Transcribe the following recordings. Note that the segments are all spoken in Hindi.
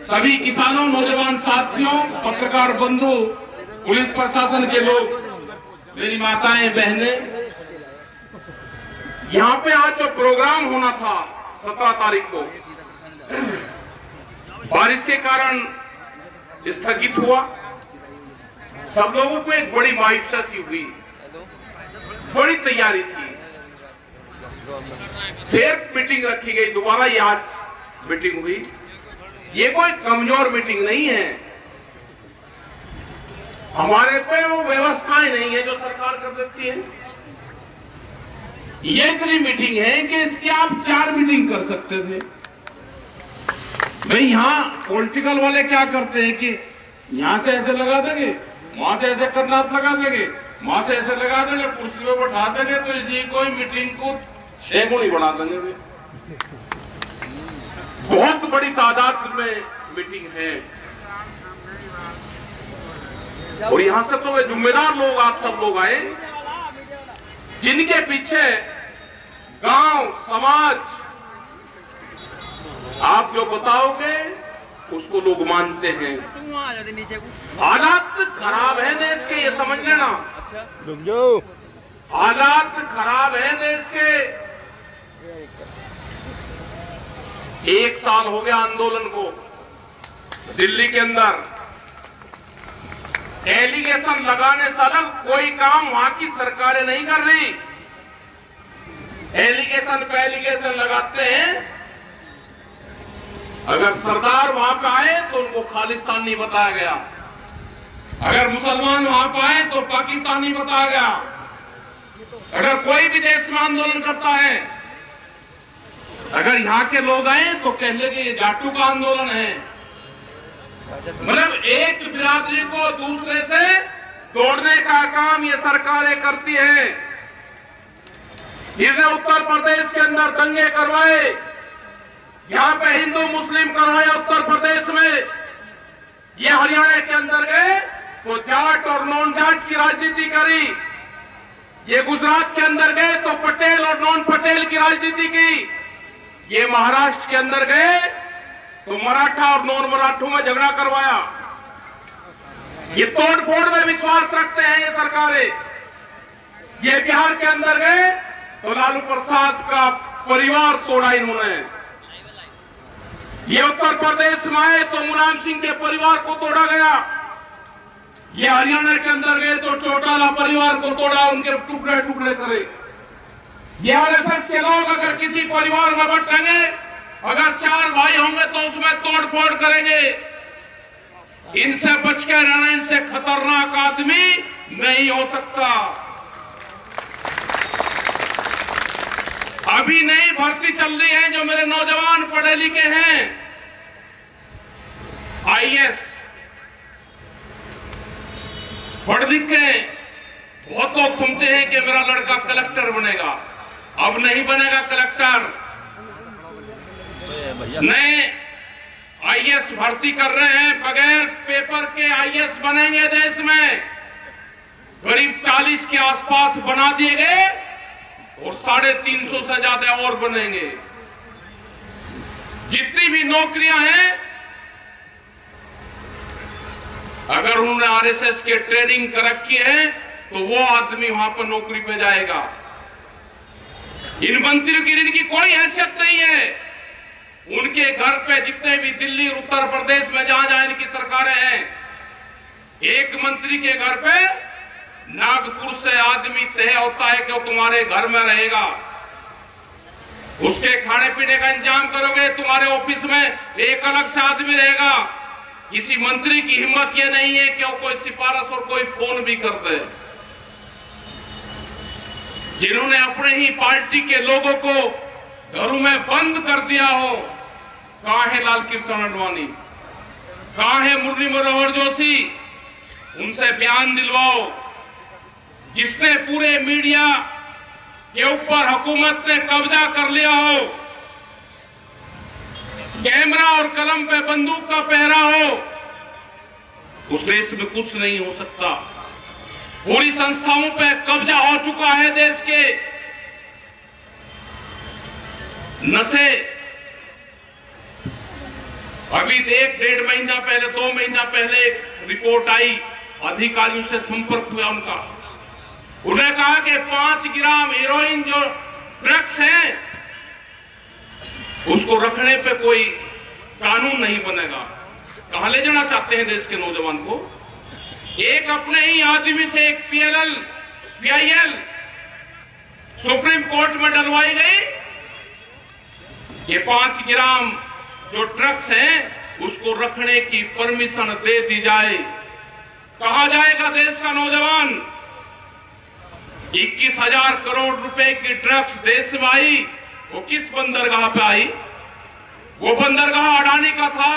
सभी किसानों, नौजवान साथियों, पत्रकार बंधु, पुलिस प्रशासन के लोग, मेरी माताएं, बहनें, यहाँ पे आज जो प्रोग्राम होना था 17 तारीख को बारिश के कारण स्थगित हुआ। सब लोगों को एक बड़ी मायूसी सी हुई, बड़ी तैयारी थी। फिर मीटिंग रखी गई, दोबारा ये आज मीटिंग हुई। ये कोई कमजोर मीटिंग नहीं है, हमारे पे वो व्यवस्थाएं नहीं है जो सरकार कर देती है। ये इतनी मीटिंग है कि इसकी आप 4 मीटिंग कर सकते थे। भाई यहां पॉलिटिकल वाले क्या करते हैं कि यहां से ऐसे लगा देंगे, वहां से ऐसे करनाथ लगा देंगे, वहां से ऐसे लगा देंगे, कुर्सी पे बैठा देंगे, तो इसी कोई मीटिंग को 6 गुनी बना देंगे। बहुत बड़ी तादाद में मीटिंग है और यहां से तो वे जिम्मेदार लोग, आप सब लोग आए, जिनके पीछे गांव, समाज, आप जो बताओगे उसको लोग मानते हैं। हालात खराब है देश के, ये समझ लेना। हालात खराब है देश के। 1 साल हो गया आंदोलन को। दिल्ली के अंदर एलिगेशन लगाने से अलग कोई काम वहां की सरकारें नहीं कर रही। एलिगेशन पे एलिगेशन लगाते हैं। अगर सरदार वहां पे आए तो उनको खालिस्तानी बताया गया, अगर मुसलमान वहां पे आए तो पाकिस्तानी बताया गया। अगर कोई भी देश में आंदोलन करता है, अगर यहां के लोग आए तो कह लेंगे ये जाटू का आंदोलन है। मतलब एक बिरादरी को दूसरे से तोड़ने का काम ये सरकारें करती है। इसने उत्तर प्रदेश के अंदर दंगे करवाए, यहां पे हिंदू मुस्लिम करवाया उत्तर प्रदेश में। ये हरियाणा के अंदर गए तो जाट और नॉन जाट की राजनीति करी। ये गुजरात के अंदर गए तो पटेल और नॉन पटेल की राजनीति की। ये महाराष्ट्र के अंदर गए तो मराठा और नॉन मराठों में झगड़ा करवाया। ये तोड़ फोड़ में विश्वास रखते हैं ये सरकारें। ये बिहार के अंदर गए तो लालू प्रसाद का परिवार तोड़ा इन्होंने। ये उत्तर प्रदेश में आए तो मुलायम सिंह के परिवार को तोड़ा गया। ये हरियाणा के अंदर गए तो चौटाला परिवार को तोड़ा, उनके टुकड़े टुकड़े करे। ये आरएसएस के लोग अगर किसी परिवार में बटेंगे, अगर 4 भाई होंगे तो उसमें तोड़ फोड़ करेंगे। इनसे बच के रहना, इनसे खतरनाक आदमी नहीं हो सकता। अभी नई भर्ती चल रही है, जो मेरे नौजवान पढ़े लिखे हैं, आईएएस पढ़ लिख के बहुत लोग समझते हैं कि मेरा लड़का कलेक्टर बनेगा। अब नहीं बनेगा कलेक्टर। नए आईएएस भर्ती कर रहे हैं, बगैर पेपर के आईएएस बनेंगे देश में। करीब 40 के आसपास बना दिए गए और 350 से ज्यादा और बनेंगे। जितनी भी नौकरियां हैं, अगर उन्होंने आरएसएस के ट्रेनिंग कर रखी है तो वो आदमी वहां पर नौकरी पे जाएगा। इन मंत्रियों की इनकी कोई हैसियत नहीं है। उनके घर पे जितने भी दिल्ली, उत्तर प्रदेश में जहां जहां इनकी सरकारें हैं, एक मंत्री के घर पे नागपुर से आदमी तय होता है कि वो तुम्हारे घर में रहेगा। उसके खाने पीने का इंतजाम करोगे, तुम्हारे ऑफिस में एक अलग से आदमी रहेगा। किसी मंत्री की हिम्मत ये नहीं है कि वो कोई सिफारिश और कोई फोन भी कर दे। जिन्होंने अपने ही पार्टी के लोगों को घरों में बंद कर दिया हो, कहां है लाल कृष्ण आडवाणी, कहां है मुरली मनोहर जोशी? उनसे बयान दिलवाओ। जिसने पूरे मीडिया के ऊपर हुकूमत ने कब्जा कर लिया हो, कैमरा और कलम पे बंदूक का पहरा हो, उस देश में कुछ नहीं हो सकता। पूरी संस्थाओं पे कब्जा हो चुका है देश के। नशे अभी 1-1.5 महीना पहले, 2 महीना पहले एक रिपोर्ट आई, अधिकारियों से संपर्क हुआ उनका, उन्होंने कहा कि 5 ग्राम हेरोइन जो ड्रग्स हैं उसको रखने पे कोई कानून नहीं बनेगा। कहां ले जाना चाहते हैं देश के नौजवान को? एक अपने ही आदमी से एक PIL सुप्रीम कोर्ट में डलवाई गई। ये 5 ग्राम जो ड्रग्स हैं उसको रखने की परमिशन दे दी जाए। कहां जाएगा देश का नौजवान? 21,000 करोड़ रुपए की ड्रग्स देश में आई, वो किस बंदरगाह पे आई? वो बंदरगाह अडानी का था।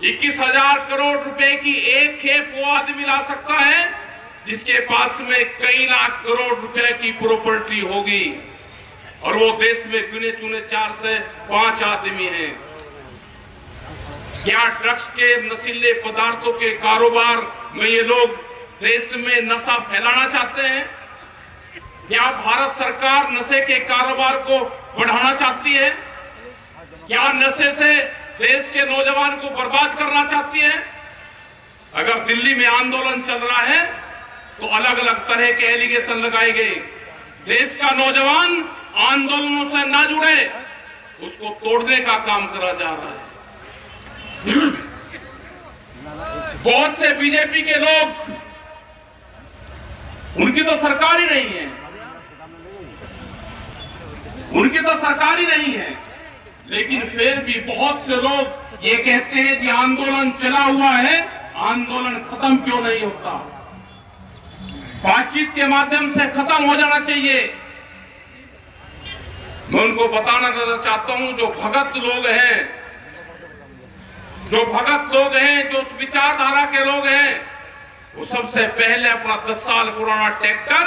21,000 करोड़ रुपए की एक खेप वो आदमी ला सकता है जिसके पास में कई लाख करोड़ रुपए की प्रॉपर्टी होगी, और वो देश में गिने चुने 4 से 5 आदमी हैं। क्या ड्रग्स के नशीले पदार्थों के कारोबार में ये लोग देश में नशा फैलाना चाहते हैं? क्या भारत सरकार नशे के कारोबार को बढ़ाना चाहती है? क्या नशे से देश के नौजवान को बर्बाद करना चाहती है? अगर दिल्ली में आंदोलन चल रहा है तो अलग अलग तरह के एलिगेशन लगाए गए। देश का नौजवान आंदोलनों से ना जुड़े, उसको तोड़ने का काम करा जा रहा है। बहुत से बीजेपी के लोग, उनकी तो सरकार ही नहीं है, उनकी तो सरकार ही नहीं है, लेकिन फिर भी बहुत से लोग ये कहते हैं कि आंदोलन चला हुआ है, आंदोलन खत्म क्यों नहीं होता? बातचीत के माध्यम से खत्म हो जाना चाहिए। मैं उनको बताना चाहता हूं, जो भगत लोग हैं, जो उस विचारधारा के लोग हैं, वो सबसे पहले अपना 10 साल पुराना ट्रैक्टर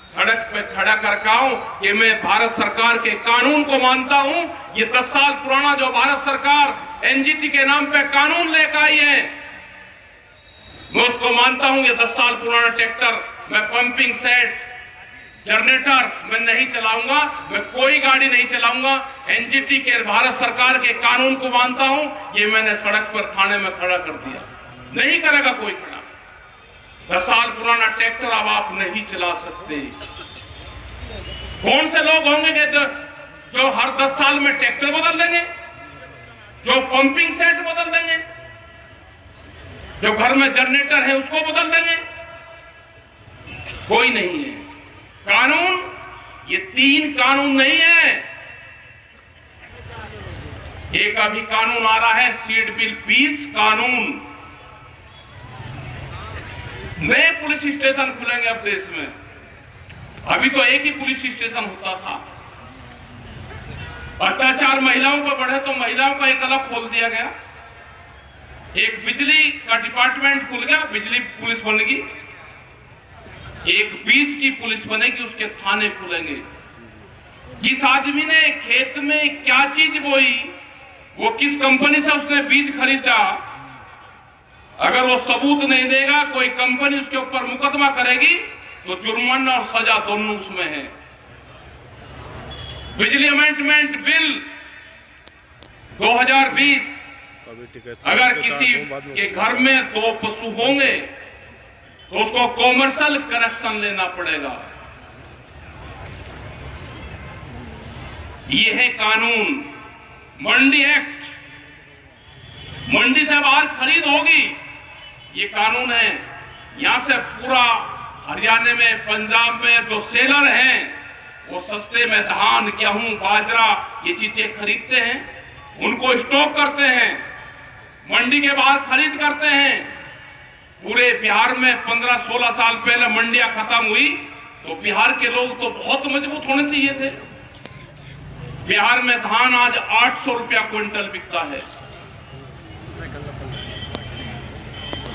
सड़क पे खड़ा करके आऊं कि मैं भारत सरकार के कानून को मानता हूं। ये 10 साल पुराना जो भारत सरकार NGT के नाम पे कानून लेकर आई है, मैं उसको मानता हूं। ये 10 साल पुराना ट्रैक्टर, मैं पंपिंग सेट, जनरेटर मैं नहीं चलाऊंगा, मैं कोई गाड़ी नहीं चलाऊंगा। NGT के भारत सरकार के कानून को मानता हूं। ये मैंने सड़क पर थाने में खड़ा कर दिया, नहीं करेगा कोई खड़ा। 10 साल पुराना ट्रैक्टर अब आप नहीं चला सकते। कौन से लोग होंगे कि जो हर 10 साल में ट्रैक्टर बदल देंगे, जो पंपिंग सेट बदल देंगे, जो घर में जनरेटर है उसको बदल देंगे? कोई नहीं है। कानून, ये 3 कानून नहीं है। एक अभी कानून आ रहा है सीड बिल 20 कानून। नए पुलिस स्टेशन खुलेंगे अब देश में। अभी तो एक ही पुलिस स्टेशन होता था। अत्याचार महिलाओं पर बढ़े तो महिलाओं का एक अलग खोल दिया गया। एक बिजली का डिपार्टमेंट खुल गया, बिजली पुलिस बनेगी। एक बीज की पुलिस बनेगी, उसके थाने खुलेंगे। जिस आदमी ने खेत में क्या चीज बोई, वो किस कंपनी से उसने बीज खरीदा, अगर वो सबूत नहीं देगा, कोई कंपनी उसके ऊपर मुकदमा करेगी तो जुर्माना और सजा दोनों उसमें है। बिजली अमेंडमेंट बिल 2020, अगर किसी के घर में 2 पशु होंगे तो उसको कॉमर्शियल कनेक्शन लेना पड़ेगा। ये है कानून। मंडी एक्ट, मंडी से बाहर खरीद होगी, ये कानून है। यहां से पूरा हरियाणा में, पंजाब में जो सेलर हैं वो सस्ते में धान, गेहूं, बाजरा ये चीजें खरीदते हैं, उनको स्टॉक करते हैं, मंडी के बाहर खरीद करते हैं। पूरे बिहार में 15-16 साल पहले मंडियां खत्म हुई तो बिहार के लोग तो बहुत मजबूत होने चाहिए थे। बिहार में धान आज 800 रुपया क्विंटल बिकता है।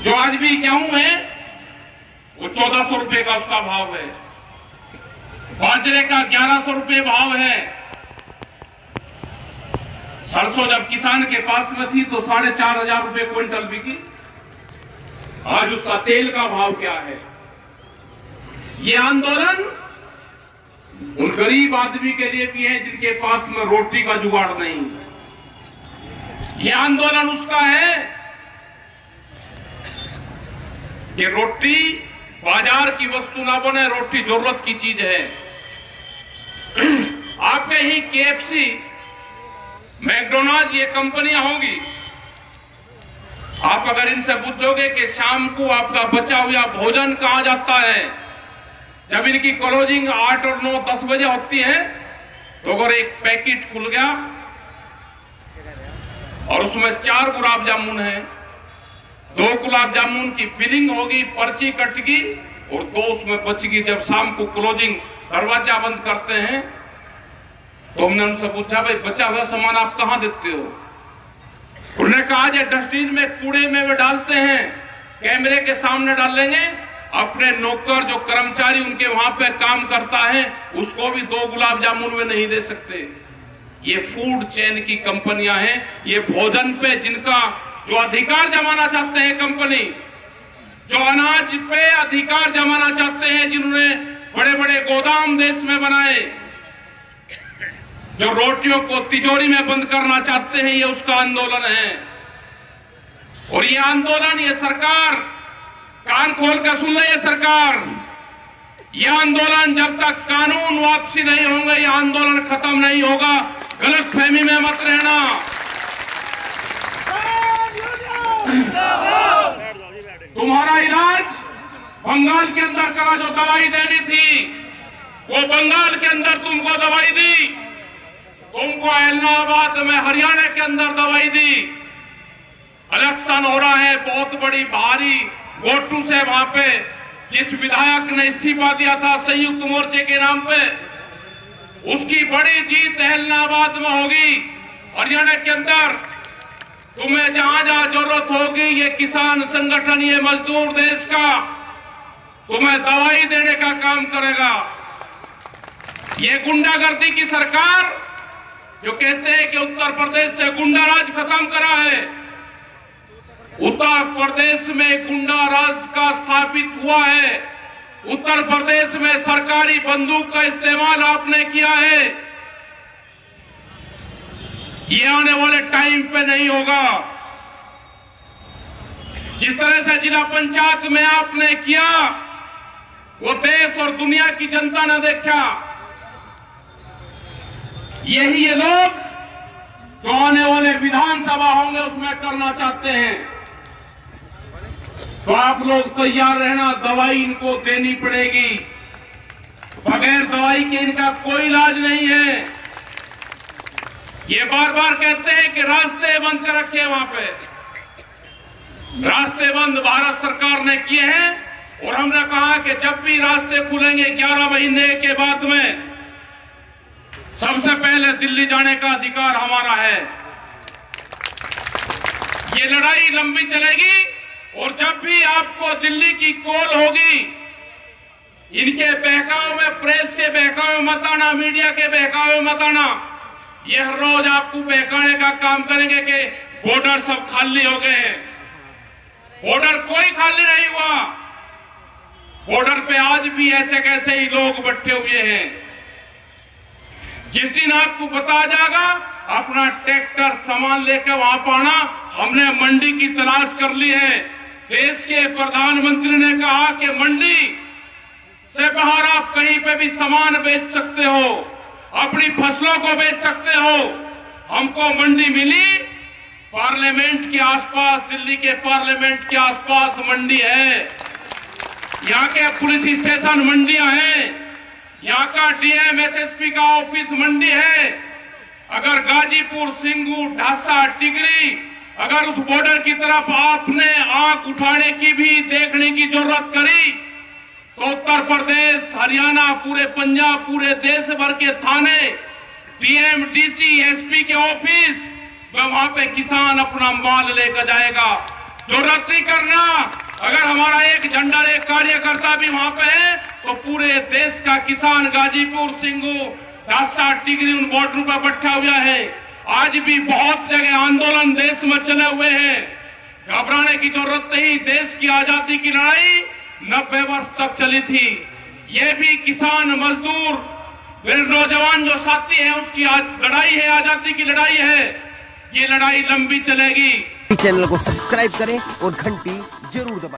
जो आज भी गेहूं है वो 1400 रुपए का उसका भाव है। बाजरे का 1100 रुपए भाव है। सरसों जब किसान के पास में थी तो 4,500 रुपए क्विंटल बिकी। आज उसका तेल का भाव क्या है? ये आंदोलन उन गरीब आदमी के लिए भी है जिनके पास में रोटी का जुगाड़ नहीं। ये आंदोलन उसका है कि रोटी बाजार की वस्तु ना बने, रोटी जरूरत की चीज है। आपके ही केएफसी, मैकडोनाल्ड, ये कंपनियां होंगी। आप अगर इनसे पूछोगे कि शाम को आपका बचा हुआ भोजन कहां जाता है, जब इनकी क्लोजिंग 8 और 9, 10 बजे होती है, तो अगर एक पैकेट खुल गया और उसमें 4 गुलाब जामुन है, 2 गुलाब जामुन की बिलिंग होगी, पर्ची कटेगी और 2 उसमें बचेगी। जब शाम को क्लोजिंग दरवाजा बंद करते हैं तो हमने उनसे पूछा, भाई बचा हुआ सामान आप कहां देते हो? उन्होंने कहा, ये डस्टबिन में, कूड़े में वे डालते हैं, कैमरे के सामने डालेंगे। अपने नौकर जो कर्मचारी उनके वहां पे काम करता है उसको भी 2 गुलाब जामुन वे नहीं दे सकते। ये फूड चेन की कंपनियां हैं। ये भोजन पे जिनका जो अधिकार जमाना चाहते हैं कंपनी, जो अनाज पे अधिकार जमाना चाहते हैं, जिन्होंने बड़े बड़े गोदाम देश में बनाए, जो रोटियों को तिजोरी में बंद करना चाहते हैं, ये उसका आंदोलन है। और ये आंदोलन, ये सरकार, कान खोल कर सुन ले, ये सरकार, ये आंदोलन जब तक कानून वापसी नहीं होंगे, ये आंदोलन खत्म नहीं होगा। गलत फहमी में मत रहना। तुम्हारा इलाज बंगाल के अंदर करा, जो दवाई देनी थी वो बंगाल के अंदर तुमको दवाई दी, तुमको इलाहाबाद में, हरियाणा के अंदर दवाई दी। इलेक्शन हो रहा है, बहुत बड़ी भारी वोटों से वहां पे जिस विधायक ने इस्तीफा दिया था संयुक्त मोर्चे के नाम पे, उसकी बड़ी जीत इलाहाबाद में होगी। हरियाणा के अंदर तुम्हें जहां जहां जरूरत होगी, ये किसान संगठन, ये मजदूर देश का तुम्हें दवाई देने का काम करेगा। ये गुंडागर्दी की सरकार जो कहते हैं कि उत्तर प्रदेश से गुंडाराज खत्म करा है, उत्तर प्रदेश में गुंडा राज का स्थापित हुआ है। उत्तर प्रदेश में सरकारी बंदूक का इस्तेमाल आपने किया है। ये आने वाले टाइम पे नहीं होगा। जिस तरह से जिला पंचायत में आपने किया, वो देश और दुनिया की जनता ने देखा। यही ये लोग जो आने वाले विधानसभा होंगे उसमें करना चाहते हैं। तो आप लोग तैयार रहना, दवाई इनको देनी पड़ेगी। बगैर दवाई के इनका कोई इलाज नहीं है। ये बार बार कहते हैं कि रास्ते बंद कर रखे, वहां पे रास्ते बंद भारत सरकार ने किए हैं। और हमने कहा कि जब भी रास्ते खुलेंगे 11 महीने के बाद में, सबसे पहले दिल्ली जाने का अधिकार हमारा है। ये लड़ाई लंबी चलेगी और जब भी आपको दिल्ली की कॉल होगी, इनके बहकाव में, प्रेस के बहकाव में मत आना, मीडिया के बहकाव में मत आना। ये हर रोज आपको बहकाने का काम करेंगे कि बॉर्डर सब खाली हो गए हैं। बॉर्डर कोई खाली नहीं हुआ। बॉर्डर पे आज भी ऐसे कैसे ही लोग बैठे हुए हैं। जिस दिन आपको बता जाएगा, अपना ट्रैक्टर सामान लेकर वहां पाना। हमने मंडी की तलाश कर ली है। देश के प्रधानमंत्री ने कहा कि मंडी से बाहर आप कहीं पे भी सामान बेच सकते हो, अपनी फसलों को बेच सकते हो। हमको मंडी मिली पार्लियामेंट के आसपास, दिल्ली के पार्लियामेंट के आसपास मंडी है। यहाँ के पुलिस स्टेशन मंडियां हैं, यहाँ का डीएम एसएसपी का ऑफिस मंडी है। अगर गाजीपुर, सिंगू, ढासा, टिकरी, अगर उस बॉर्डर की तरफ आपने आंख उठाने की भी, देखने की जरूरत करी, तो उत्तर प्रदेश, हरियाणा, पूरे पंजाब, पूरे देश भर के थाने, डीएम, डीसी, एसपी के ऑफिस, वहां पे किसान अपना माल लेकर जाएगा। जरूरत नहीं करना, अगर हमारा एक झंडा, एक कार्यकर्ता भी वहां पे है, तो पूरे देश का किसान गाजीपुर, सिंगू, ढासा, टिकरी उन बॉर्डर पर बैठा हुआ है। आज भी बहुत जगह आंदोलन देश में चले हुए हैं। घबराने की जरूरत नहीं। देश की आजादी की लड़ाई 90 वर्ष तक चली थी। ये भी किसान, मजदूर, नौजवान जो साथी है, उसकी लड़ाई है, आजादी की लड़ाई है। ये लड़ाई लंबी चलेगी। चैनल को सब्सक्राइब करें और घंटी जरूर दबाएं।